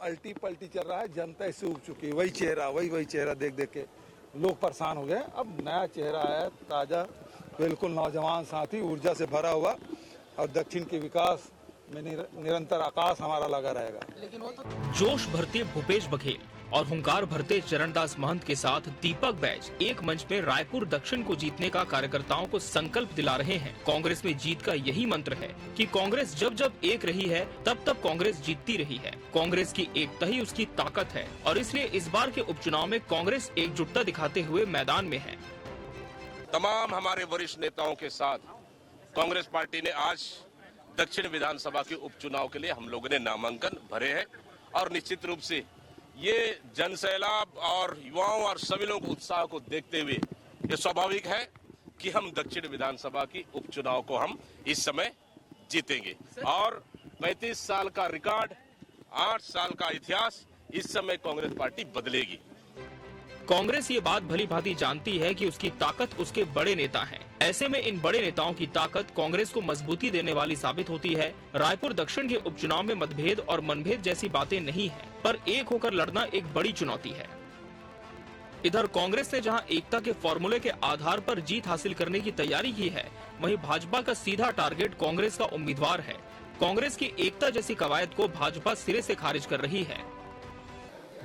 अल्टी पल्टी चल रहा है, जनता इससे उब चुकी है। वही चेहरा देख देख के लोग परेशान हो गए। अब नया चेहरा है, ताजा, बिल्कुल नौजवान साथी, ऊर्जा से भरा हुआ, और दक्षिण के विकास में निरंतर आकाश हमारा लगा रहेगा। जोश भरते भूपेश बघेल और हुंकार भरते चरणदास महंत के साथ दीपक बैज एक मंच में रायपुर दक्षिण को जीतने का कार्यकर्ताओं को संकल्प दिला रहे हैं। कांग्रेस में जीत का यही मंत्र है कि कांग्रेस जब जब एक रही है तब तब कांग्रेस जीतती रही है। कांग्रेस की एकता ही उसकी ताकत है और इसलिए इस बार के उपचुनाव में कांग्रेस एकजुटता दिखाते हुए मैदान में है। तमाम हमारे वरिष्ठ नेताओं के साथ कांग्रेस पार्टी ने आज दक्षिण विधानसभा के उपचुनाव के लिए हम लोगों ने नामांकन भरे हैं और निश्चित रूप से ये जनसैलाब और युवाओं और सभी लोगों के उत्साह को देखते हुए ये स्वाभाविक है कि हम दक्षिण विधानसभा की उपचुनाव को हम इस समय जीतेंगे और 35 साल का रिकॉर्ड, 8 साल का इतिहास, इस समय कांग्रेस पार्टी बदलेगी। कांग्रेस ये बात भली भांति जानती है कि उसकी ताकत उसके बड़े नेता हैं। ऐसे में इन बड़े नेताओं की ताकत कांग्रेस को मजबूती देने वाली साबित होती है। रायपुर दक्षिण के उपचुनाव में मतभेद और मनभेद जैसी बातें नहीं है, पर एक होकर लड़ना एक बड़ी चुनौती है। इधर कांग्रेस ने जहां एकता के फॉर्मूले के आधार पर जीत हासिल करने की तैयारी की है, वहीं भाजपा का सीधा टारगेट कांग्रेस का उम्मीदवार है। कांग्रेस की एकता जैसी कवायद को भाजपा सिरे से खारिज कर रही है।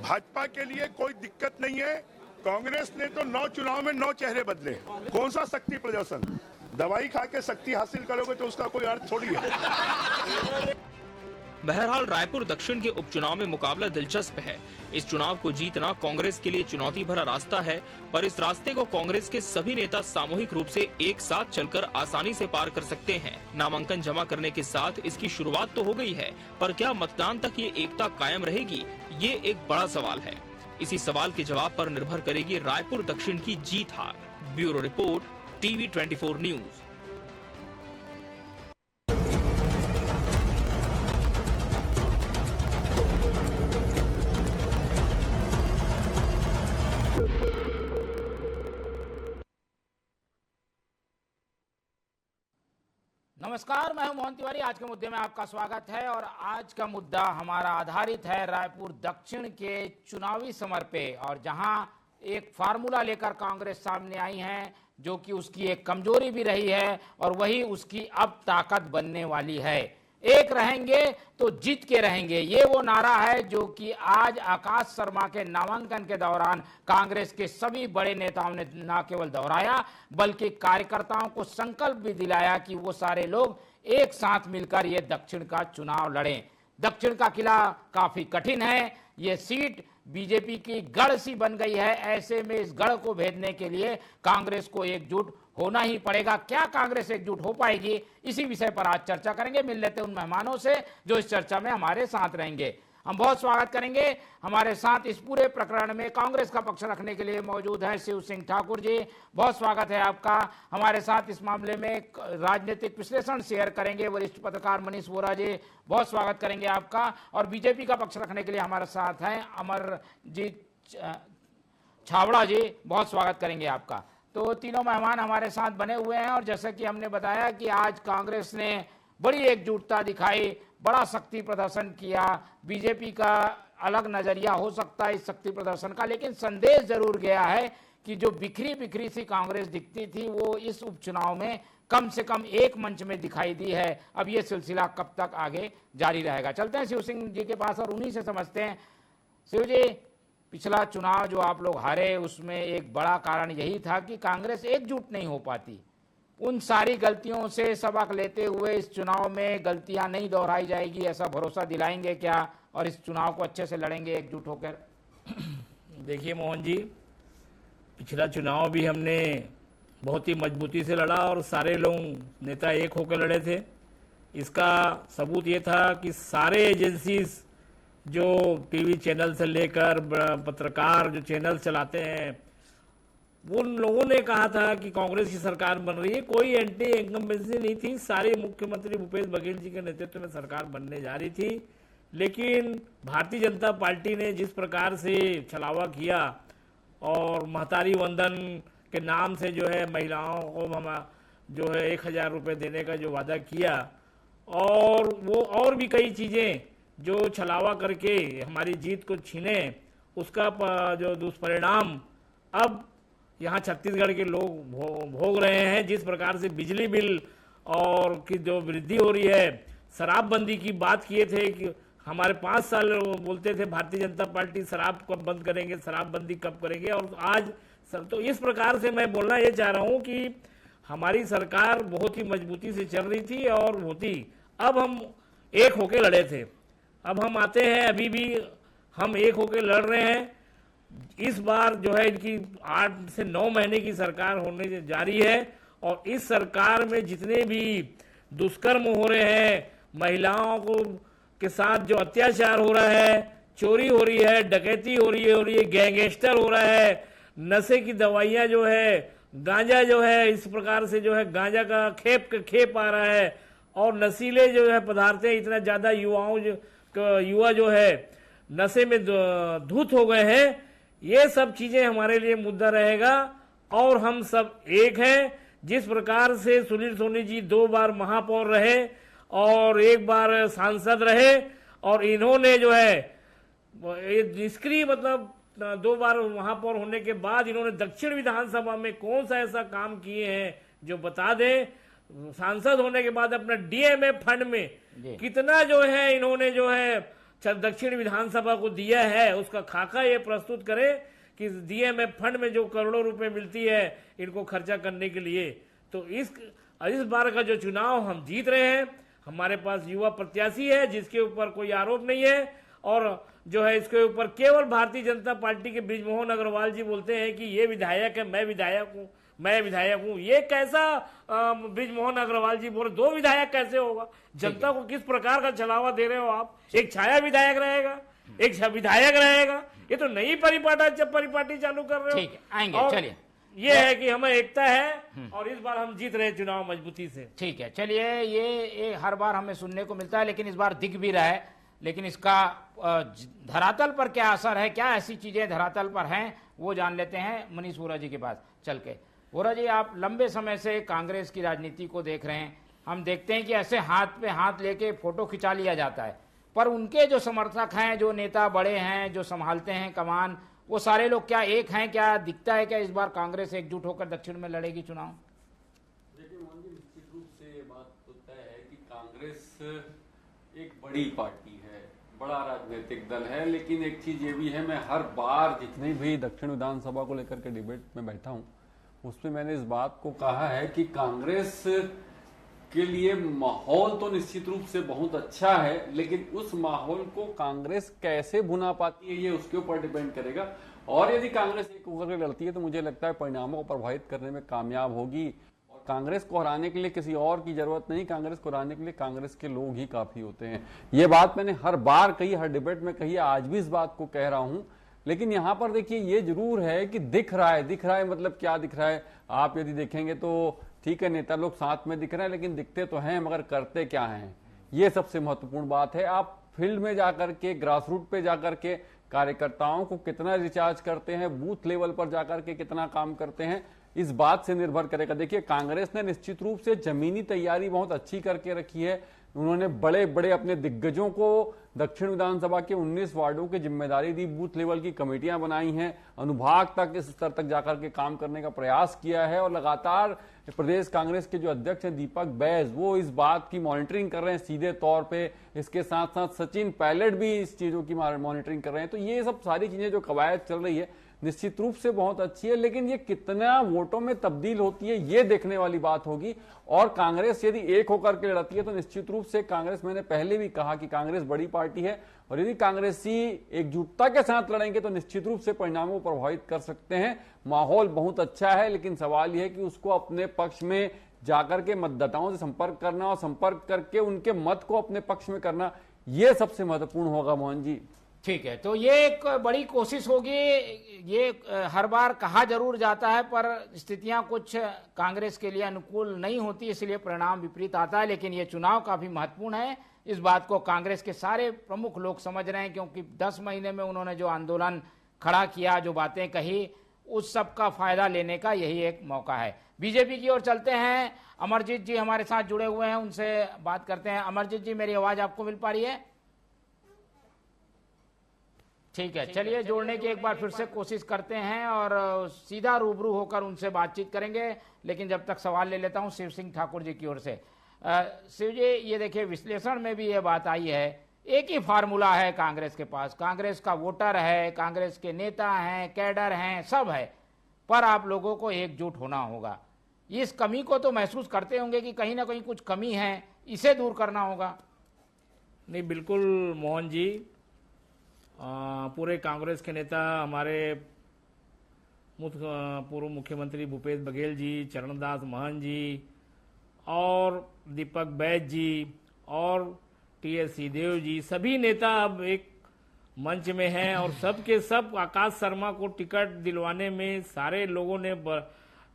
भाजपा के लिए कोई दिक्कत नहीं है। कांग्रेस ने तो 9 चुनाव में 9 चेहरे बदले। कौन सा शक्ति प्रदर्शन? दवाई खा के शक्ति हासिल करोगे तो उसका कोई अर्थ थोड़ी है। बहरहाल रायपुर दक्षिण के उपचुनाव में मुकाबला दिलचस्प है। इस चुनाव को जीतना कांग्रेस के लिए चुनौती भरा रास्ता है, पर इस रास्ते को कांग्रेस के सभी नेता सामूहिक रूप से एक साथ चलकर आसानी से पार कर सकते हैं। नामांकन जमा करने के साथ इसकी शुरुआत तो हो गई है, पर क्या मतदान तक ये एकता कायम रहेगी, ये एक बड़ा सवाल है। इसी सवाल के जवाब पर निर्भर करेगी रायपुर दक्षिण की जीत हार। Bureau report, TV 24 news. नमस्कार, मैं हूं मोहन तिवारी। आज के मुद्दे में आपका स्वागत है और आज का मुद्दा हमारा आधारित है रायपुर दक्षिण के चुनावी समर पे, और जहां एक फार्मूला लेकर कांग्रेस सामने आई है जो कि उसकी एक कमजोरी भी रही है और वही उसकी अब ताकत बनने वाली है। एक रहेंगे तो जीत के रहेंगे, ये वो नारा है जो कि आज आकाश शर्मा के नामांकन के दौरान कांग्रेस के सभी बड़े नेताओं ने न केवल दोहराया बल्कि कार्यकर्ताओं को संकल्प भी दिलाया कि वो सारे लोग एक साथ मिलकर ये दक्षिण का चुनाव लड़ें। दक्षिण का किला काफी कठिन है, ये सीट बीजेपी की गढ़ सी बन गई है। ऐसे में इस गढ़ को भेदने के लिए कांग्रेस को एकजुट होना ही पड़ेगा। क्या कांग्रेस एकजुट हो पाएगी, इसी विषय पर आज चर्चा करेंगे। मिल लेते उन मेहमानों से जो इस चर्चा में हमारे साथ रहेंगे। हम बहुत स्वागत करेंगे। हमारे साथ इस पूरे प्रकरण में कांग्रेस का पक्ष रखने के लिए मौजूद है शिव सिंह ठाकुर जी, बहुत स्वागत है आपका। हमारे साथ इस मामले में राजनीतिक विश्लेषण शेयर करेंगे वरिष्ठ पत्रकार मनीष वोरा जी, बहुत स्वागत करेंगे आपका। और बीजेपी का पक्ष रखने के लिए हमारे साथ हैं अमरजीत छावड़ा जी, बहुत स्वागत करेंगे आपका। तो तीनों मेहमान हमारे साथ बने हुए हैं और जैसा कि हमने बताया कि आज कांग्रेस ने बड़ी एकजुटता दिखाई, बड़ा शक्ति प्रदर्शन किया। बीजेपी का अलग नजरिया हो सकता है इस शक्ति प्रदर्शन का, लेकिन संदेश जरूर गया है कि जो बिखरी बिखरी सी कांग्रेस दिखती थी वो इस उपचुनाव में कम से कम एक मंच में दिखाई दी है। अब ये सिलसिला कब तक आगे जारी रहेगा। चलते हैं शिव सिंह जी के पास और उन्हीं से समझते हैं। शिव जी, पिछला चुनाव जो आप लोग हारे उसमें एक बड़ा कारण यही था कि कांग्रेस एकजुट नहीं हो पाती। उन सारी गलतियों से सबक लेते हुए इस चुनाव में गलतियां नहीं दोहराई जाएगी, ऐसा भरोसा दिलाएंगे क्या, और इस चुनाव को अच्छे से लड़ेंगे एकजुट होकर? देखिए मोहन जी, पिछला चुनाव भी हमने बहुत ही मजबूती से लड़ा और सारे लोग नेता एक होकर लड़े थे। इसका सबूत ये था कि सारे एजेंसीज जो टीवी चैनल से लेकर पत्रकार जो चैनल चलाते हैं, उन लोगों ने कहा था कि कांग्रेस की सरकार बन रही है। कोई एंटी इनकम्बेंसी नहीं थी, सारे मुख्यमंत्री भूपेश बघेल जी के नेतृत्व में सरकार बनने जा रही थी। लेकिन भारतीय जनता पार्टी ने जिस प्रकार से छलावा किया और महतारी वंदन के नाम से जो है महिलाओं को हम जो है 1000 रुपये देने का जो वादा किया, और वो और भी कई चीज़ें जो छलावा करके हमारी जीत को छीने, उसका जो दुष्परिणाम अब यहाँ छत्तीसगढ़ के लोग भोग रहे हैं। जिस प्रकार से बिजली बिल और की जो वृद्धि हो रही है, शराबबंदी की बात किए थे कि हमारे 5 साल बोलते थे भारतीय जनता पार्टी शराब कब बंद करेंगे, शराबबंदी कब करेंगे, और आज सर तो इस प्रकार से मैं बोलना ये चाह रहा हूँ कि हमारी सरकार बहुत ही मजबूती से चल रही थी और होती, अब हम एक होके लड़े थे, अब हम आते हैं, अभी भी हम एक होके लड़ रहे हैं। इस बार जो है इनकी 8 से 9 महीने की सरकार होने जा रही है और इस सरकार में जितने भी दुष्कर्म हो रहे हैं, महिलाओं को के साथ जो अत्याचार हो रहा है, चोरी हो रही है, डकैती हो रही है, गैंगस्टर हो रहा है, नशे की दवाइयाँ जो है, गांजा जो है, इस प्रकार से जो है गांजा का खेप आ रहा है और नशीले जो है पदार्थें इतना ज़्यादा युवा जो है नशे में धूत हो गए हैं। ये सब चीज़ें हमारे लिए मुद्दा रहेगा और हम सब एक हैं। जिस प्रकार से सुनील सोनी जी 2 बार महापौर रहे और 1 बार सांसद रहे और इन्होंने जो है निष्क्रिय, मतलब 2 बार महापौर होने के बाद इन्होंने दक्षिण विधानसभा में कौन सा ऐसा काम किए हैं जो बता दें। सांसद होने के बाद अपना डीएमए फंड में कितना जो है इन्होंने जो है दक्षिण विधानसभा को दिया है, उसका खाका ये प्रस्तुत करे कि डीएमए फंड में जो करोड़ों रुपए मिलती है इनको खर्चा करने के लिए। तो इस बार का जो चुनाव हम जीत रहे हैं, हमारे पास युवा प्रत्याशी है जिसके ऊपर कोई आरोप नहीं है और जो है इसके ऊपर केवल भारतीय जनता पार्टी के बृजमोहन अग्रवाल जी बोलते हैं कि ये विधायक है, मैं विधायक हूँ। ये कैसा बृजमोहन अग्रवाल जी बोले 2 विधायक कैसे होगा? जनता को किस प्रकार का छलावा दे रहे हो आप? एक छाया विधायक रहेगा, एक विधायक रहेगा, ये तो नई परिपाटी चालू कर रहे हो। ठीक है, आएंगे, चलिए। ये है कि हमें एकता है और इस बार हम जीत रहे चुनाव मजबूती से। ठीक है, चलिए। ये हर बार हमें सुनने को मिलता है, लेकिन इस बार दिख भी रहा है, लेकिन इसका धरातल पर क्या असर है, क्या ऐसी चीजें धरातल पर हैं, वो जान लेते हैं मनीष वोरा जी के पास चल के। वोरा जी, आप लंबे समय से कांग्रेस की राजनीति को देख रहे हैं। हम देखते हैं कि ऐसे हाथ पे हाथ लेके फोटो खिंचा लिया जाता है, पर उनके जो समर्थक हैं, जो नेता बड़े हैं, जो संभालते हैं कमान, वो सारे लोग क्या एक हैं? क्या दिखता है क्या इस बार कांग्रेस एकजुट होकर दक्षिण में लड़ेगी चुनाव? देखिए मोहन जी, निश्चित रूप से ये बात तो तय है कि कांग्रेस एक बड़ी पार्टी है, बड़ा राजनीतिक दल है, लेकिन एक चीज ये भी है, मैं हर बार जितनी भी दक्षिण विधानसभा को लेकर के डिबेट में बैठा हूं, उसमें मैंने इस बात को कहा है कि कांग्रेस के लिए माहौल तो निश्चित रूप से बहुत अच्छा है, लेकिन उस माहौल को कांग्रेस कैसे भुना पाती है ये उसके ऊपर डिपेंड करेगा। और यदि कांग्रेस एक होकर लड़ती है तो मुझे लगता है परिणामों को प्रभावित करने में कामयाब होगी। और कांग्रेस को हराने के लिए किसी और की जरूरत नहीं, कांग्रेस को हराने के लिए कांग्रेस के लोग ही काफी होते हैं। ये बात मैंने हर बार कही, हर डिबेट में कही, आज भी इस बात को कह रहा हूं। लेकिन यहां पर देखिए ये जरूर है कि दिख रहा है मतलब क्या दिख रहा है? आप यदि देखेंगे तो ठीक है, नेता लोग साथ में दिख रहे हैं, लेकिन दिखते तो हैं मगर करते क्या हैं, ये सबसे महत्वपूर्ण बात है। आप फील्ड में जाकर के, ग्रास रूट पे जाकर के कार्यकर्ताओं को कितना रिचार्ज करते हैं, बूथ लेवल पर जाकर के कितना काम करते हैं, इस बात से निर्भर करेगा। देखिए कांग्रेस ने निश्चित रूप से जमीनी तैयारी बहुत अच्छी करके रखी है। उन्होंने बड़े बड़े अपने दिग्गजों को दक्षिण विधानसभा के 19 वार्डों की जिम्मेदारी दी, बूथ लेवल की कमेटियां बनाई हैं, अनुभाग तक इस स्तर तक जाकर के काम करने का प्रयास किया है। और लगातार प्रदेश कांग्रेस के जो अध्यक्ष हैं दीपक बैज, वो इस बात की मॉनिटरिंग कर रहे हैं सीधे तौर पे। इसके साथ साथ सचिन पायलट भी इस चीजों की मॉनिटरिंग कर रहे हैं। तो ये सब सारी चीजें जो कवायद चल रही है निश्चित रूप से बहुत अच्छी है, लेकिन ये कितना वोटों में तब्दील होती है ये देखने वाली बात होगी। और कांग्रेस यदि एक होकर के लड़ती है तो निश्चित रूप से कांग्रेस, मैंने पहले भी कहा कि कांग्रेस बड़ी पार्टी है और यदि कांग्रेसी एकजुटता के साथ लड़ेंगे तो निश्चित रूप से परिणामों को प्रभावित कर सकते हैं। माहौल बहुत अच्छा है, लेकिन सवाल यह है कि उसको अपने पक्ष में जाकर के मतदाताओं से संपर्क करना और संपर्क करके उनके मत को अपने पक्ष में करना, यह सबसे महत्वपूर्ण होगा मोहन जी। ठीक है, तो ये एक बड़ी कोशिश होगी। ये हर बार कहा जरूर जाता है, पर स्थितियां कुछ कांग्रेस के लिए अनुकूल नहीं होती, इसलिए परिणाम विपरीत आता है। लेकिन ये चुनाव काफी महत्वपूर्ण है, इस बात को कांग्रेस के सारे प्रमुख लोग समझ रहे हैं, क्योंकि 10 महीने में उन्होंने जो आंदोलन खड़ा किया, जो बातें कही, उस सब का फायदा लेने का यही एक मौका है। बीजेपी की ओर चलते हैं, अमरजीत जी हमारे साथ जुड़े हुए हैं, उनसे बात करते हैं। अमरजीत जी, मेरी आवाज आपको मिल पा रही है? ठीक है, चलिए जोड़ने की एक बार फिर से कोशिश करते हैं और सीधा रूबरू होकर उनसे बातचीत करेंगे। लेकिन जब तक सवाल ले लेता हूं शिव सिंह ठाकुर जी की ओर से। शिव जी, ये देखिए विश्लेषण में भी ये बात आई है, एक ही फार्मूला है कांग्रेस के पास, कांग्रेस का वोटर है, कांग्रेस के नेता हैं, कैडर हैं, सब है, पर आप लोगों को एकजुट होना होगा। इस कमी को तो महसूस करते होंगे कि कहीं ना कहीं कुछ कमी है, इसे दूर करना होगा। नहीं, बिल्कुल मोहन जी, पूरे कांग्रेस के नेता हमारे पूर्व मुख्यमंत्री भूपेश बघेल जी, चरणदास महंत जी और दीपक बैज जी और टीएस सिंहदेव जी, सभी नेता अब एक मंच में हैं और सब के सब आकाश शर्मा को टिकट दिलवाने में सारे लोगों ने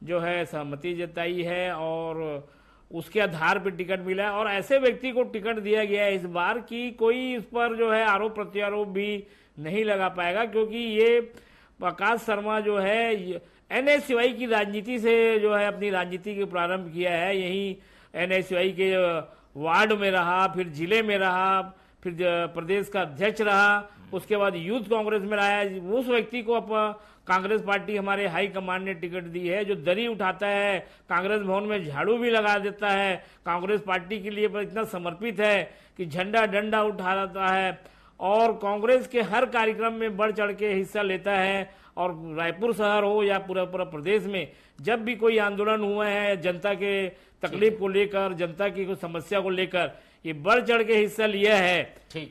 जो है सहमति जताई है और उसके आधार पर टिकट मिला है और ऐसे व्यक्ति को टिकट दिया गया है इस बार की कोई इस पर जो है आरोप प्रत्यारोप भी नहीं लगा पाएगा, क्योंकि ये आकाश शर्मा जो है एनएसयूआई की राजनीति से जो है अपनी राजनीति के प्रारंभ किया है। यही एनएसयूआई के वार्ड में रहा, फिर जिले में रहा, फिर प्रदेश का अध्यक्ष रहा, उसके बाद यूथ कांग्रेस में रहा है। उस व्यक्ति को कांग्रेस पार्टी हमारे हाई कमान ने टिकट दी है, जो दरी उठाता है, कांग्रेस भवन में झाड़ू भी लगा देता है, कांग्रेस पार्टी के लिए इतना समर्पित है कि झंडा डंडा उठाता है और कांग्रेस के हर कार्यक्रम में बढ़ चढ़ के हिस्सा लेता है। और रायपुर शहर हो या पूरा प्रदेश में जब भी कोई आंदोलन हुआ है जनता के तकलीफ को लेकर, जनता की कोई समस्या को लेकर, ये बढ़ चढ़ के हिस्सा लिया है।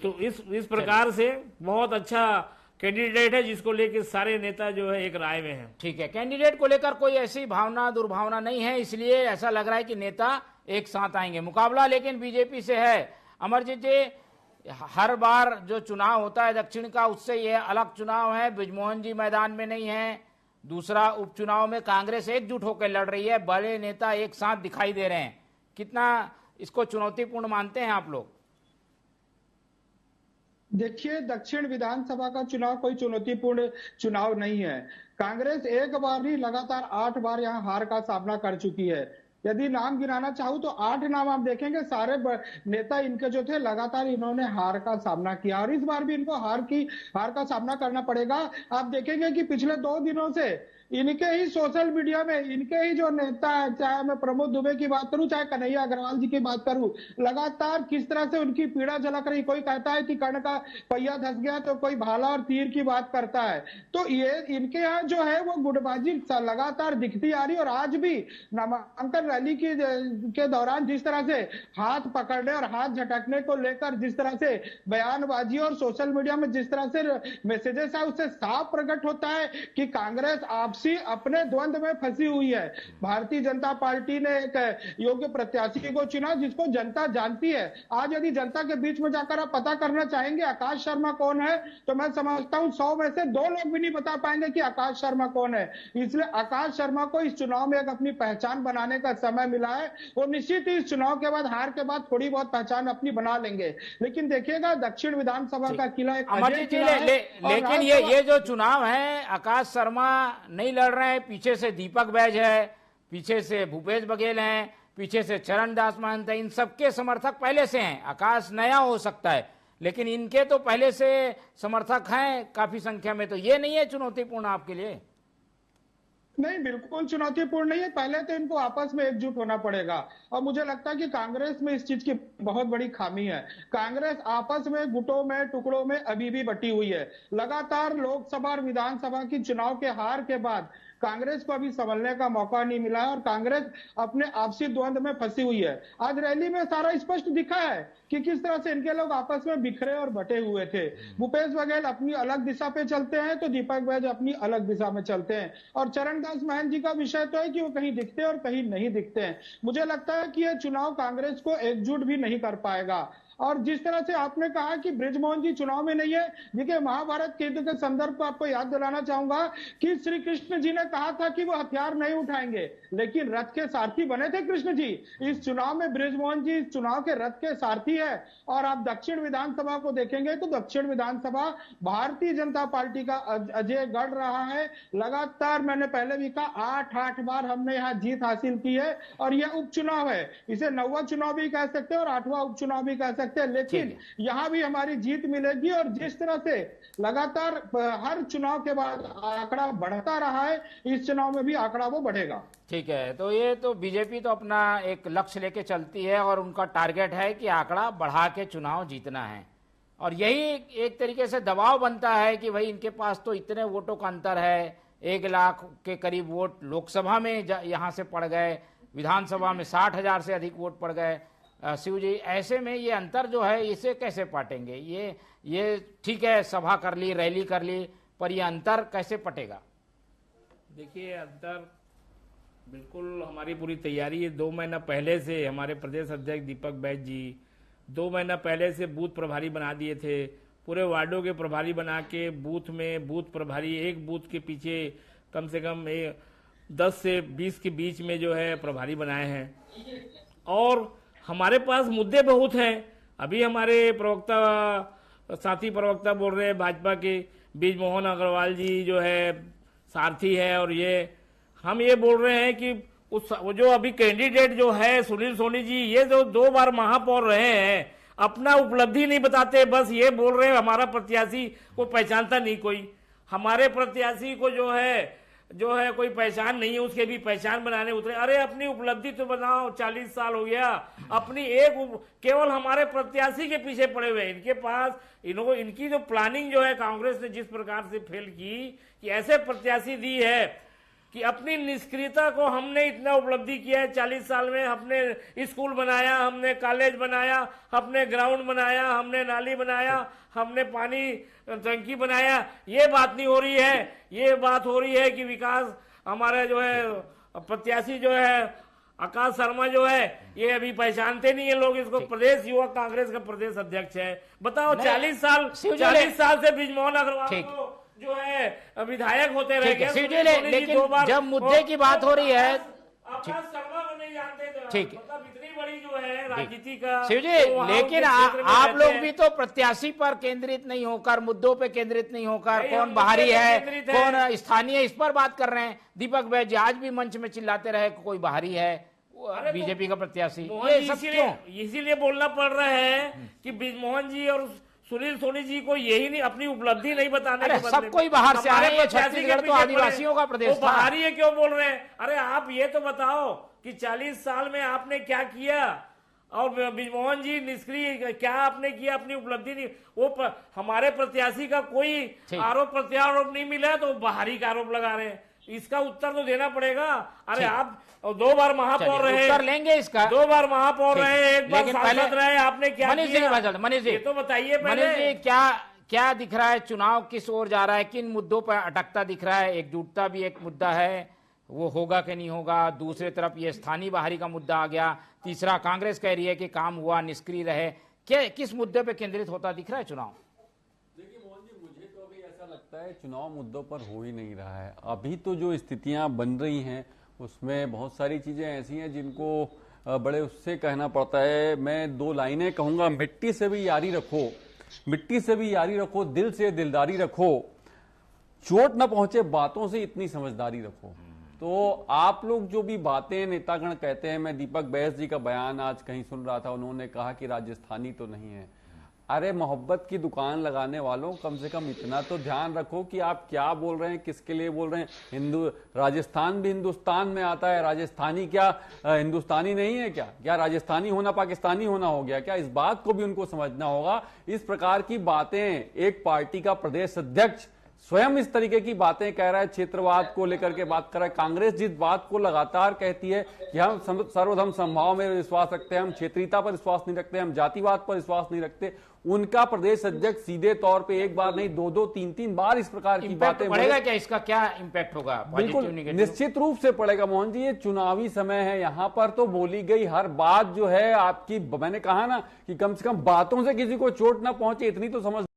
तो इस प्रकार से बहुत अच्छा कैंडिडेट है जिसको लेकर सारे नेता जो है एक राय में हैं। ठीक है, कैंडिडेट को लेकर कोई ऐसी भावना दुर्भावना नहीं है, इसलिए ऐसा लग रहा है कि नेता एक साथ आएंगे। मुकाबला लेकिन बीजेपी से है। अमरजीत जी, हर बार जो चुनाव होता है दक्षिण का, उससे यह अलग चुनाव है। बृजमोहन जी मैदान में नहीं है। दूसरा उपचुनाव में कांग्रेस एकजुट होकर लड़ रही है, बड़े नेता एक साथ दिखाई दे रहे हैं। कितना इसको चुनौतीपूर्ण मानते हैं आप लोग? देखिए, दक्षिण विधानसभा का चुनाव कोई चुनौतीपूर्ण चुनाव नहीं है। कांग्रेस एक बार नहीं लगातार 8 बार यहाँ हार का सामना कर चुकी है। यदि नाम गिनाना चाहूं तो 8 नाम आप देखेंगे, सारे नेता इनके जो थे लगातार इन्होंने हार का सामना किया और इस बार भी इनको हार का सामना करना पड़ेगा। आप देखेंगे कि पिछले 2 दिनों से इनके ही सोशल मीडिया में इनके ही जो नेता है, चाहे मैं प्रमोद दुबे की बात करूं, चाहे कन्हैया अग्रवाल जी की बात करूं, लगातार किस तरह से उनकी पीड़ा झलक रही। कोई कहता है कि कर्ण का पहिया धस गया तो कोई भाला और तीर की बात करता है। तो ये इनके यहाँ जो है वो गुटबाजी लगातार दिखती आ रही। और आज भी नामांकन रैली के दौरान जिस तरह से हाथ पकड़ने और हाथ झटकने को लेकर जिस तरह से बयानबाजी और सोशल मीडिया में जिस तरह से मैसेजेस है, उससे साफ प्रकट होता है कि कांग्रेस आपसी अपने द्वंद में फंसी हुई है। भारतीय जनता पार्टी ने एक योग्य प्रत्याशी को चुना जिसको जनता जानती है। आज यदि जनता के बीच में जाकर आप पता करना चाहेंगे आकाश शर्मा कौन है, तो मैं समझता हूं 100 में से 2 लोग भी नहीं बता पाएंगे कि आकाश शर्मा कौन है। इसलिए आकाश शर्मा को इस चुनाव में एक अपनी पहचान बनाने का समय मिला है। वो निश्चित ही इस चुनाव के बाद, हार के बाद थोड़ी बहुत पहचान अपनी बना लेंगे। लेकिन देखिएगा दक्षिण विधानसभा का किला एक अजय किला है। लेकिन ये जो चुनाव है, आकाश शर्मा नहीं लड़ रहे हैं, पीछे से दीपक बैज है, पीछे से भूपेश बघेल हैं, पीछे से चरणदास महंत है। इन सबके समर्थक पहले से हैं। आकाश नया हो सकता है लेकिन इनके तो पहले से समर्थक हैं काफी संख्या में। तो ये नहीं है चुनौतीपूर्ण आपके लिए? नहीं, बिल्कुल चुनौतीपूर्ण नहीं है। पहले तो इनको आपस में एकजुट होना पड़ेगा और मुझे लगता है कि कांग्रेस में इस चीज की बहुत बड़ी खामी है। कांग्रेस आपस में गुटों में, टुकड़ों में अभी भी बटी हुई है। लगातार लोकसभा और विधानसभा की चुनाव के हार के बाद कांग्रेस को अभी संभलने का मौका नहीं मिला है और कांग्रेस अपने आपसी द्वंद में फंसी हुई है। आज रैली में सारा स्पष्ट दिखा है कि किस तरह से इनके लोग आपस में बिखरे और बटे हुए थे। भूपेश बघेल अपनी अलग दिशा पे चलते हैं तो दीपक बैज अपनी अलग दिशा में चलते हैं। और चरणदास महंत जी का विषय तो है कि वो कहीं दिखते हैं और कहीं नहीं दिखते हैं। मुझे लगता है कि यह चुनाव कांग्रेस को एकजुट भी नहीं कर पाएगा। और जिस तरह से आपने कहा कि बृजमोहन जी चुनाव में नहीं है, देखिए महाभारत के युद्ध के संदर्भ को आपको याद दिलाना चाहूंगा कि श्री कृष्ण जी ने कहा था कि वो हथियार नहीं उठाएंगे, लेकिन रथ के सारथी बने थे कृष्ण जी। इस चुनाव में बृजमोहन जी इस चुनाव के रथ के सारथी है। और आप दक्षिण विधानसभा को देखेंगे तो दक्षिण विधानसभा भारतीय जनता पार्टी का अजय गढ़ रहा है। लगातार मैंने पहले भी कहा 8 बार हमने यहाँ जीत हासिल की है और यह उपचुनाव है। इसे 9वां चुनाव भी कह सकते हैं और 8वां उपचुनाव भी कह सकते हैं। सकते हैं, लेकिन यहाँ भी हमारी जीत मिलेगी। और जिस तरह से लगातार हर चुनाव के बाद आंकड़ा बढ़ता रहा है, इस चुनाव में भी आंकड़ा वो बढ़ेगा। ठीक है, तो ये तो बीजेपी तो अपना एक लक्ष्य लेके चलती है और उनका टारगेट है कि आंकड़ा बढ़ा के चुनाव जीतना है, और यही एक तरीके से दबाव बनता है कि भाई इनके पास तो इतने वोटों का अंतर है, 1 लाख के करीब वोट लोकसभा में यहाँ से पड़ गए, विधानसभा में 60,000 से अधिक वोट पड़ गए। शिव जी, ऐसे में ये अंतर जो है इसे कैसे पाटेंगे? ये ठीक है, सभा कर ली, रैली कर ली, पर ये अंतर कैसे पटेगा? देखिए, अंतर बिल्कुल हमारी पूरी तैयारी है। 2 महीना पहले से हमारे प्रदेश अध्यक्ष दीपक बैज जी 2 महीना पहले से बूथ प्रभारी बना दिए थे, पूरे वार्डों के प्रभारी बना के बूथ में बूथ प्रभारी, एक बूथ के पीछे कम से कम 10 से 20 के बीच में जो है प्रभारी बनाए हैं। और हमारे पास मुद्दे बहुत हैं। अभी हमारे साथी प्रवक्ता बोल रहे हैं भाजपा के बृजमोहन अग्रवाल जी जो है सारथी है, और हम ये बोल रहे हैं कि वो जो अभी कैंडिडेट जो है सुनील सोनी जी, ये जो 2 बार महापौर रहे हैं, अपना उपलब्धि नहीं बताते, बस ये बोल रहे हैं हमारा प्रत्याशी को पहचानता नहीं कोई। हमारे प्रत्याशी को जो है कोई पहचान नहीं है, उसके भी पहचान बनाने उतरे। अरे अपनी उपलब्धि तो बनाओ, 40 साल हो गया, अपनी केवल हमारे प्रत्याशी के पीछे पड़े हुए। इनके पास इनकी जो प्लानिंग जो है कांग्रेस ने जिस प्रकार से फेल की कि ऐसे प्रत्याशी दी है कि अपनी निष्क्रियता को हमने इतना उपलब्धि किया है 40 साल में। हमने स्कूल बनाया, हमने कॉलेज बनाया, हमने ग्राउंड बनाया, हमने नाली बनाया, हमने पानी टंकी बनाया। ये बात नहीं हो रही है। ये बात हो रही है कि विकास हमारे जो है प्रत्याशी जो है आकाश शर्मा जो है, ये अभी पहचानते नहीं है लोग इसको। प्रदेश युवा कांग्रेस का प्रदेश अध्यक्ष है। बताओ 40 साल से बृजमोहन अग्रवाल को जो है विधायक होते रहे। लेकिन जब मुद्दे की बात हो रही है, शर्मा को नहीं जानते थे, ठीक है, मतलब इतनी बड़ी जो है राजनीति का शिव जी, लेकिन आप लोग भी तो प्रत्याशी पर केंद्रित नहीं होकर, मुद्दों पे केंद्रित नहीं होकर, कौन बाहरी है कौन स्थानीय, इस पर बात कर रहे हैं। दीपक बैज जी आज भी मंच में चिल्लाते रहे कोई बाहरी है बीजेपी का प्रत्याशी। ये सब क्यों? इसीलिए बोलना पड़ रहा है कि बृजमोहन जी और सुनील सोनी जी को यही नहीं, अपनी उपलब्धि नहीं बताने के बदले सब कोई बाहर से आ रहे हैं। छत्तीसगढ़ तो आदिवासियों का प्रदेश था। बाहरी है क्यों बोल रहे हैं? अरे आप ये तो बताओ कि 40 साल में आपने क्या किया, और बृजमोहन जी निष्क्रिय, क्या आपने किया? अपनी उपलब्धि नहीं। वो हमारे प्रत्याशी का कोई आरोप प्रत्यारोप नहीं मिला, तो बाहरी का आरोप लगा रहे हैं। इसका उत्तर तो देना पड़ेगा। अरे आप 2 बार महापौर रहे, उत्तर लेंगे इसका। 2 बार महापौर रहे, 1 बार सांसद रहे, आपने क्या किया? मनीष जी तो बताइए मनीष जी, क्या दिख रहा है? चुनाव किस ओर जा रहा है? किन मुद्दों पर अटकता दिख रहा है? एकजुटता भी एक मुद्दा है, वो होगा कि नहीं होगा। दूसरी तरफ ये स्थानीय बाहरी का मुद्दा आ गया। तीसरा, कांग्रेस कह रही है कि काम हुआ, निष्क्रिय रहे। किस मुद्दे पे केंद्रित होता दिख रहा है चुनाव? देखिए मोहन जी, मुझे तो अभी ऐसा लगता है चुनाव मुद्दों पर हो ही नहीं रहा है। अभी तो जो स्थितियां बन रही हैं उसमें बहुत सारी चीजें ऐसी हैं जिनको बड़े उससे कहना पड़ता है। मैं 2 लाइनें कहूंगा। मिट्टी से भी यारी रखो, मिट्टी से भी यारी रखो, दिल से दिलदारी रखो, चोट न पहुंचे बातों से इतनी समझदारी रखो। तो आप लोग जो भी बातें नेतागण कहते हैं, मैं दीपक बैस जी का बयान आज कहीं सुन रहा था, उन्होंने कहा कि राजस्थानी तो नहीं है। अरे मोहब्बत की दुकान लगाने वालों, कम से कम इतना तो ध्यान रखो कि आप क्या बोल रहे हैं, किसके लिए बोल रहे हैं। राजस्थान भी हिंदुस्तान में आता है। राजस्थानी क्या हिंदुस्तानी नहीं है क्या? क्या राजस्थानी होना पाकिस्तानी होना हो गया क्या? इस बात को भी उनको समझना होगा। इस प्रकार की बातें एक पार्टी का प्रदेश अध्यक्ष स्वयं इस तरीके की बातें कह रहा है, क्षेत्रवाद को लेकर के बात कर रहा है। कांग्रेस जिस बात को लगातार कहती है कि हम सर्वधर्म समभाव में विश्वास रखते हैं, हम क्षेत्रीयता पर विश्वास नहीं रखते, हम जातिवाद पर विश्वास नहीं रखते, उनका प्रदेश अध्यक्ष सीधे तौर पे एक बार नहीं 2-2, 3-3 बार इस प्रकार की बातें पड़ेगा क्या? इसका क्या इम्पैक्ट होगा? बिल्कुल निश्चित रूप से पड़ेगा मोहन जी। ये चुनावी समय है, यहाँ पर तो बोली गई हर बात जो है आपकी, मैंने कहा ना कि कम से कम बातों से किसी को चोट ना पहुंचे, इतनी तो समझदारी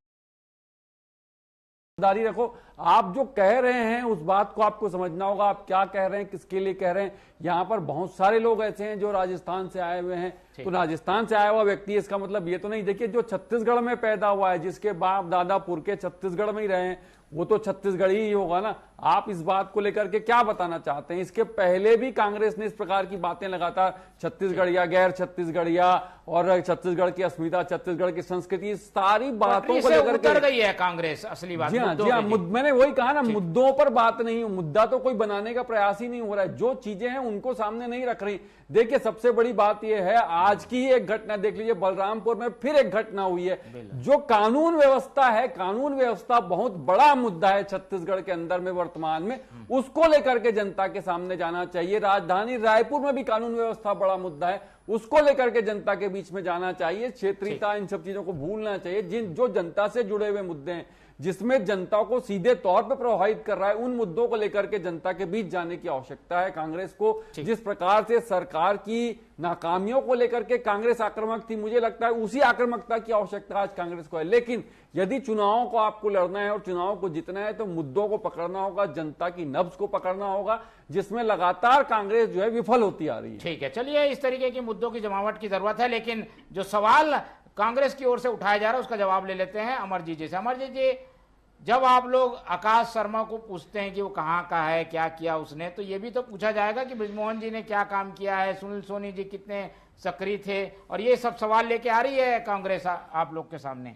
रखो। आप जो कह रहे हैं उस बात को आपको समझना होगा, आप क्या कह रहे हैं, किसके लिए कह रहे हैं। यहाँ पर बहुत सारे लोग ऐसे हैं जो राजस्थान से आए हुए हैं, तो राजस्थान से आया हुआ व्यक्ति, इसका मतलब ये तो नहीं। देखिए, जो छत्तीसगढ़ में पैदा हुआ है, जिसके बाप दादा पुरखे छत्तीसगढ़ में ही रहे हैं, वो तो छत्तीसगढ़ ही होगा ना। आप इस बात को लेकर के क्या बताना चाहते हैं? इसके पहले भी कांग्रेस ने इस प्रकार की बातें लगातार छत्तीसगढ़िया, गैर छत्तीसगढ़िया और छत्तीसगढ़ की अस्मिता, छत्तीसगढ़ की संस्कृति, सारी बातों को लेकर उतर गई है कांग्रेस। असली बात जी हाँ, मैंने वही कहा ना, मुद्दों पर बात नहीं, मुद्दा तो कोई बनाने का प्रयास ही नहीं हो रहा है। जो चीजें हैं उनको सामने नहीं रख रही। देखिए सबसे बड़ी बात यह है, आज की ही एक घटना देख लीजिए, बलरामपुर में फिर एक घटना हुई है। जो कानून व्यवस्था है, कानून व्यवस्था बहुत बड़ा मुद्दा है छत्तीसगढ़ के अंदर में वर्तमान में, उसको लेकर के जनता के सामने जाना चाहिए। राजधानी रायपुर में भी कानून व्यवस्था बड़ा मुद्दा है, उसको लेकर के जनता के बीच में जाना चाहिए। क्षेत्रीयता, इन सब चीजों को भूलना चाहिए। जो जनता से जुड़े हुए मुद्दे हैं, जिसमें जनता को सीधे तौर पर प्रभावित कर रहा है, उन मुद्दों को लेकर के जनता के बीच जाने की आवश्यकता है। कांग्रेस को जिस प्रकार से सरकार की नाकामियों को लेकर के कांग्रेस आक्रामक थी, मुझे लगता है उसी आक्रामकता की आवश्यकता आज कांग्रेस को है। लेकिन यदि चुनावों को आपको लड़ना है और चुनाव को जीतना है, तो मुद्दों को पकड़ना होगा, जनता की नब्ज को पकड़ना होगा, जिसमें लगातार कांग्रेस जो है विफल होती आ रही है। ठीक है, चलिए, इस तरीके के मुद्दों की जमावट की जरूरत है। लेकिन जो सवाल कांग्रेस की ओर से उठाया जा रहा है उसका जवाब ले लेते हैं अमरजीत जी से। अमरजीत जी, जब आप लोग आकाश शर्मा को पूछते हैं कि वो कहाँ का है, क्या किया उसने, तो ये भी तो पूछा जाएगा कि बृजमोहन जी ने क्या काम किया है, सुनील सोनी जी कितने सक्रिय थे, और ये सब सवाल लेके आ रही है कांग्रेस आप लोग के सामने।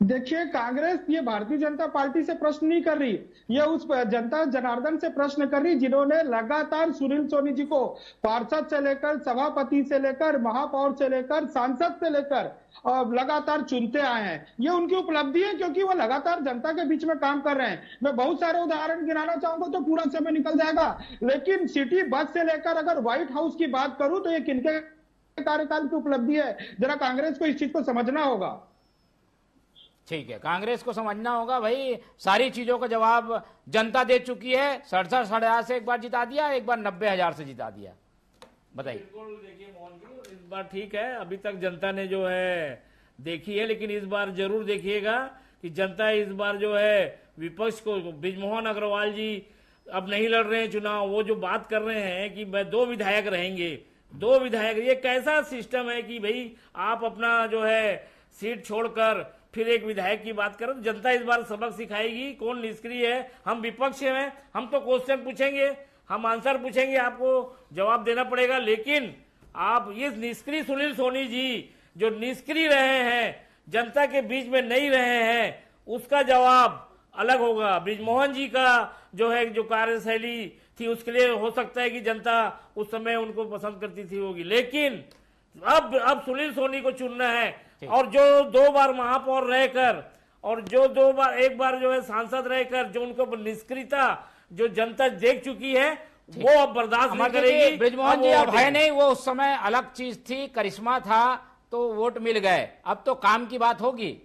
देखिए, कांग्रेस ये भारतीय जनता पार्टी से प्रश्न नहीं कर रही, ये उस जनता जनार्दन से प्रश्न कर रही जिन्होंने लगातार सुनील सोनी जी को पार्षद से लेकर, सभापति से लेकर, महापौर से लेकर, सांसद से लेकर लगातार चुनते आए हैं। ये उनकी उपलब्धि है क्योंकि वो लगातार जनता के बीच में काम कर रहे हैं। मैं बहुत सारे उदाहरण गिनाना चाहूंगा तो पूरा समय निकल जाएगा, लेकिन सिटी बस से लेकर अगर व्हाइट हाउस की बात करूं तो ये किनके कार्यकाल की उपलब्धि है? जरा कांग्रेस को इस चीज को समझना होगा। ठीक है, कांग्रेस को समझना होगा भाई, सारी चीजों का जवाब जनता दे चुकी है। 67,000 से एक बार जिता दिया, एक बार 90,000 से जिता दिया। बताइए। बिल्कुल, देखिए मोहन जी, इस बार ठीक है, अभी तक जनता ने जो है देखी है, लेकिन इस बार जरूर देखिएगा कि जनता इस बार जो है विपक्ष को, बृजमोहन अग्रवाल जी अब नहीं लड़ रहे हैं चुनाव, वो जो बात कर रहे हैं कि 2 विधायक रहेंगे, 2 विधायक, ये कैसा सिस्टम है कि भाई आप अपना जो है सीट छोड़कर फिर एक विधायक की बात करो। तो जनता इस बार सबक सिखाएगी कौन निष्क्रिय है। हम विपक्ष में, हम तो क्वेश्चन पूछेंगे, हम आंसर पूछेंगे, आपको जवाब देना पड़ेगा। लेकिन आप ये निष्क्रिय सुनील सोनी जी जो निष्क्रिय रहे हैं, जनता के बीच में नहीं रहे हैं, उसका जवाब अलग होगा। बृजमोहन जी का जो है, जो कार्यशैली थी, उसके लिए हो सकता है कि जनता उस समय उनको पसंद करती थी होगी, लेकिन अब सुनील सोनी को चुनना है। और जो 2 बार महापौर रहकर और जो 2 बार, एक बार जो है सांसद रहकर, जो उनको निष्क्रियता जो जनता देख चुकी है, वो अब बर्दाश्त नहीं करेगी। बृजमोहन जी अब है नहीं, वो उस समय अलग चीज थी, करिश्मा था तो वोट मिल गए, अब तो काम की बात होगी।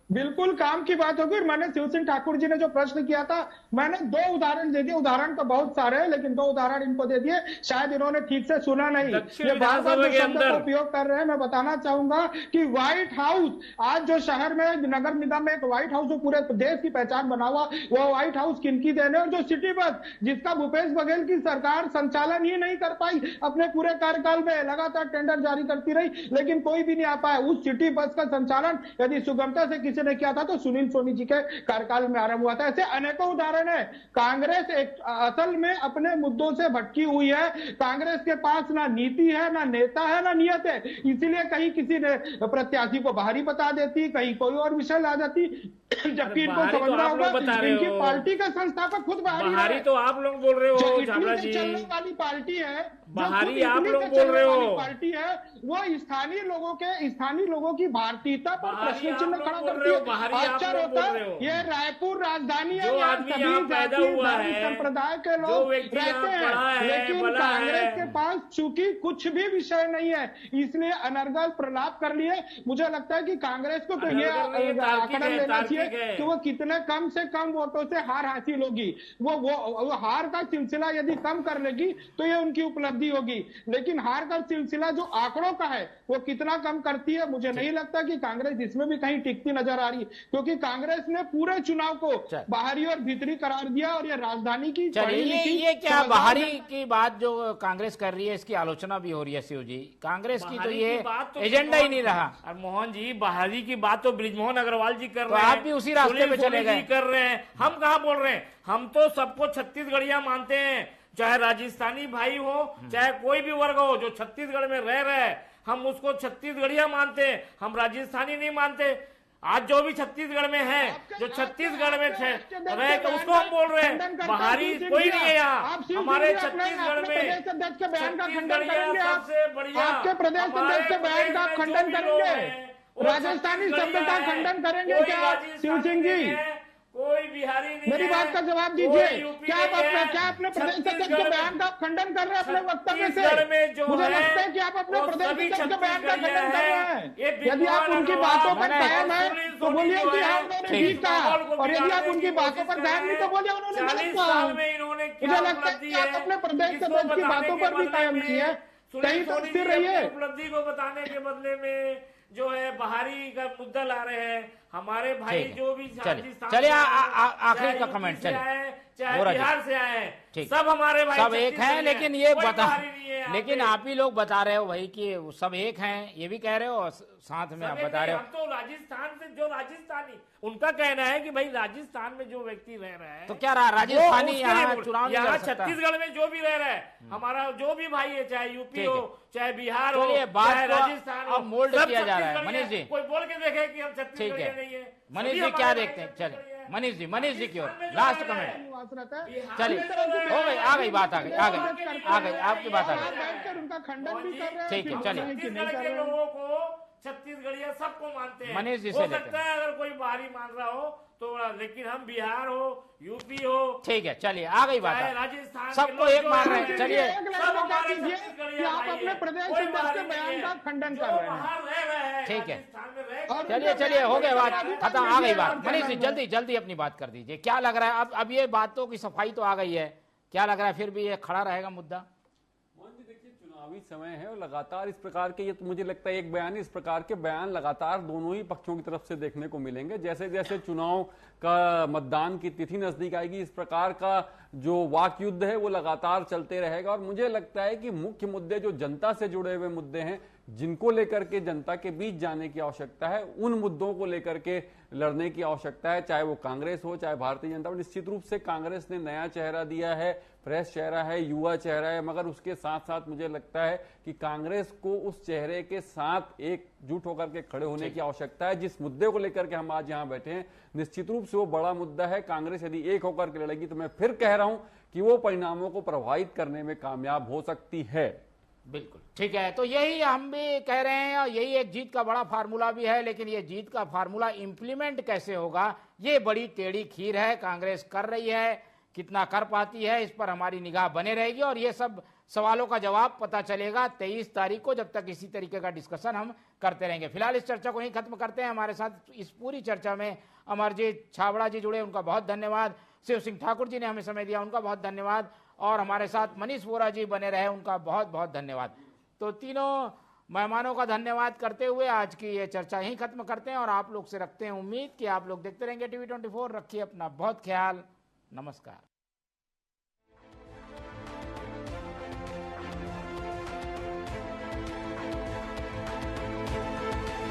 बिल्कुल काम की बात होगी। मैंने शिव सिंह ठाकुर जी ने जो प्रश्न किया था, मैंने 2 उदाहरण दे दिए। उदाहरण तो बहुत सारे हैं, लेकिन 2 उदाहरण इनको दे दिए, शायद इन्होंने ठीक से सुना नहीं। ये बार बार जो शब्द का उपयोग कर रहे हैं, मैं बताना चाहूंगा कि व्हाइट हाउस, आज जो शहर में नगर निगम में एक व्हाइट हाउस जो पूरे देश की पहचान बना हुआ, वो व्हाइट हाउस किनकी देन है? और जो सिटी बस, जिसका भूपेश बघेल की सरकार संचालन ही नहीं कर पाई अपने पूरे कार्यकाल में, लगातार टेंडर जारी करती रही, लेकिन कोई भी नहीं आ पाया। उस सिटी बस का संचालन यदि सुगमता से ने किया था तो सुनील सोनी जी के कार्यकाल में आरंभ हुआ था। ऐसे अनेकों उदाहरण है। कांग्रेस एक असल में अपने मुद्दों से भटकी हुई है। कांग्रेस के पास ना नीति है, ना नेता है, ना नियत है। इसीलिए कहीं किसी ने प्रत्याशी को बाहरी बता देती, कहीं कोई और विषय ला जाती, जबकि इनको समझना होगा इनकी पार्टी का संस्थापक खुद बाहरी तो आप लोग बोल रहे हो, चलने वाली पार्टी है, बाहरी आप लोग बोल रहे हो, पार्टी है, वो स्थानीय लोगों की भारतीयता पर प्रश्न चिन्ह खड़ा करती है। आश्चर्य होता है, ये रायपुर राजधानी है, यहाँ सभी जाति संप्रदाय के लोग रहते हैं, लेकिन कांग्रेस के पास चूंकि कुछ भी विषय नहीं है, इसलिए अनर्गल प्रलाप कर लिए। मुझे लगता है कि कांग्रेस को तो ये आंकड़ा लेना चाहिए कि वो कितने कम से कम वोटों से हार हासिल होगी। वो हार का सिलसिला यदि कम कर लेगी तो ये उनकी उपलब्धि होगी, लेकिन हार का सिलसिला जो आंकड़ों का है वो कितना कम करती है, मुझे नहीं लगता कि कांग्रेस इसमें भी कहीं टिकती नजर आ रही, क्योंकि कांग्रेस ने पूरे चुनाव को बाहरी और भीतरी करार दिया और ये राजधानी की चलिए ये क्या बाहरी की बात जो कांग्रेस कर रही है इसकी आलोचना भी हो रही है शिव जी। कांग्रेस की तो ये एजेंडा ही नहीं रहा। और मोहन जी बाहरी की बात तो ब्रिजमोहन अग्रवाल जी कर तो रहे हैं, आप भी उसी रास्ते पे चले गए कर रहे हैं। हम कहाँ बोल रहे हैं, हम तो सबको छत्तीसगढ़िया मानते हैं, चाहे राजस्थानी भाई हो चाहे कोई भी वर्ग हो जो छत्तीसगढ़ में रह रहे हैं, हम उसको छत्तीसगढ़िया मानते हैं, हम राजस्थानी नहीं मानते। आज जो भी छत्तीसगढ़ में है, जो छत्तीसगढ़ में रहे तो उसको हम बोल रहे हैं, बाहरी कोई नहीं है यहाँ। हमारे छत्तीसगढ़ में छत्तीसगढ़िया सबसे बढ़िया, आपके प्रदेश अध्यक्ष के बयान का खंडन करेंगे, राजस्थानी शब्द का खंडन करेंगे क्या शिव सिंह जी? कोई बिहारी नहीं, मेरी बात का जवाब दीजिए। क्या अपने प्रदेश अध्यक्ष के बयान का खंडन कर रहे हैं अपने वक्तव्य से? मुझे लगता है कि आप अपने प्रदेश अध्यक्ष के बयान का खंडन कर रहे हैं। यदि आप उनकी बातों पर कायम है तो बोलिए कि हाँ उन्होंने ठीक कहा, और यदि आप उनकी बातों पर कायम नहीं तो बोलिए उन्होंने गलत कहा। मुझे लगता है कि आप अपने प्रदेश अध्यक्ष की बातों पर भी कायम नहीं है, कहीं तो स्थिर रहिए। उपलब्धि को बताने के बदले में जो है बाहरी का मुद्दा ला रहे हैं। हमारे भाई जो भी चलिए आखिरी का कमेंट चलिए, चाहे बिहार से आए हैं, सब हमारे भाई सब एक हैं, लेकिन ये बता, लेकिन आप ही लोग बता रहे हो भाई कि सब एक हैं, ये भी कह रहे हो, साथ में आप बता रहे हो। हम तो राजस्थान से जो राजस्थानी, उनका कहना है कि भाई राजस्थान में जो व्यक्ति रह रहा है तो क्या राजस्थानी यहाँ चुनाव नहीं लड़ सकता? छत्तीसगढ़ में जो भी रह रहा है, हमारा जो भी भाई है, चाहे यूपी हो चाहे बिहार हो चाहे चाहे राजस्थान हो, मोल्ड किया जा रहा है। मनीष जी कोई बोल के देखे कि हम छत्तीसगढ़ नहीं है। मनीष जी क्या देखते हैं? चलिए मनीष जी की ओर लास्ट कमेंट। चलिए हो गई, आ गई बात, आ गई आपकी बात आ गई। उनका खंडन भी कर रहे हैं। ठीक है चलिए, छत्तीसगढ़ के लोगों को छत्तीसगढ़िया सबको मानते हैं। मनीष जी से हो सकता है अगर कोई बाहरी मान रहा हो तो, लेकिन हम बिहार हो यूपी हो, ठीक है चलिए आ गई बात, राजस्थान सबको एक मान रहे हैं। चलिए आप अपने प्रदेश अध्यक्ष के बयान का खंडन कर रहे हैं, ठीक है चलिए हो गया बात खत्म, आ गई बात। मनीष जी जल्दी अपनी बात कर दीजिए। क्या लग रहा है अब ये बातों की सफाई तो आ गई है, क्या लग रहा है फिर भी ये खड़ा रहेगा मुद्दा? चुनावी समय है और लगातार इस प्रकार के, ये तो मुझे लगता है एक बयान, इस प्रकार के बयान लगातार दोनों ही पक्षों की तरफ से देखने को मिलेंगे। जैसे जैसे चुनाव का मतदान की तिथि नजदीक आएगी, इस प्रकार का जो वाक युद्ध है वो लगातार चलते रहेगा। और मुझे लगता है कि मुख्य मुद्दे जो जनता से जुड़े हुए मुद्दे हैं, जिनको लेकर के जनता के बीच जाने की आवश्यकता है, उन मुद्दों को लेकर के लड़ने की आवश्यकता है, चाहे वो कांग्रेस हो चाहे भारतीय जनता हो। निश्चित रूप से कांग्रेस ने नया चेहरा दिया है, फ्रेश चेहरा है, युवा चेहरा है, मगर उसके साथ साथ मुझे लगता है कि कांग्रेस को उस चेहरे के साथ एकजुट होकर के खड़े होने की आवश्यकता है। जिस मुद्दे को लेकर के हम आज यहाँ बैठे हैं, निश्चित रूप से वो बड़ा मुद्दा है। कांग्रेस यदि एक होकर के लड़ेगी तो मैं फिर कह रहा हूं कि वो परिणामों को प्रभावित करने में कामयाब हो सकती है। बिल्कुल ठीक है, तो यही हम भी कह रहे हैं और यही एक जीत का बड़ा फार्मूला भी है, लेकिन ये जीत का फार्मूला इंप्लीमेंट कैसे होगा ये बड़ी टेढ़ी खीर है। कांग्रेस कर रही है, कितना कर पाती है इस पर हमारी निगाह बने रहेगी और ये सब सवालों का जवाब पता चलेगा 23 तारीख को, जब तक इसी तरीके का डिस्कशन हम करते रहेंगे। फिलहाल इस चर्चा को यहीं खत्म करते हैं। हमारे साथ इस पूरी चर्चा में अमरजीत छाबड़ा जी जुड़े, उनका बहुत धन्यवाद। शिव सिंह ठाकुर जी ने हमें समय दिया, उनका बहुत धन्यवाद। और हमारे साथ मनीष वोरा जी बने रहे, उनका बहुत बहुत धन्यवाद। तो तीनों मेहमानों का धन्यवाद करते हुए आज की ये चर्चा यहीं खत्म करते हैं और आप लोग से रखते हैं उम्मीद कि आप लोग देखते रहेंगे TV24। रखिए अपना बहुत ख्याल, नमस्कार।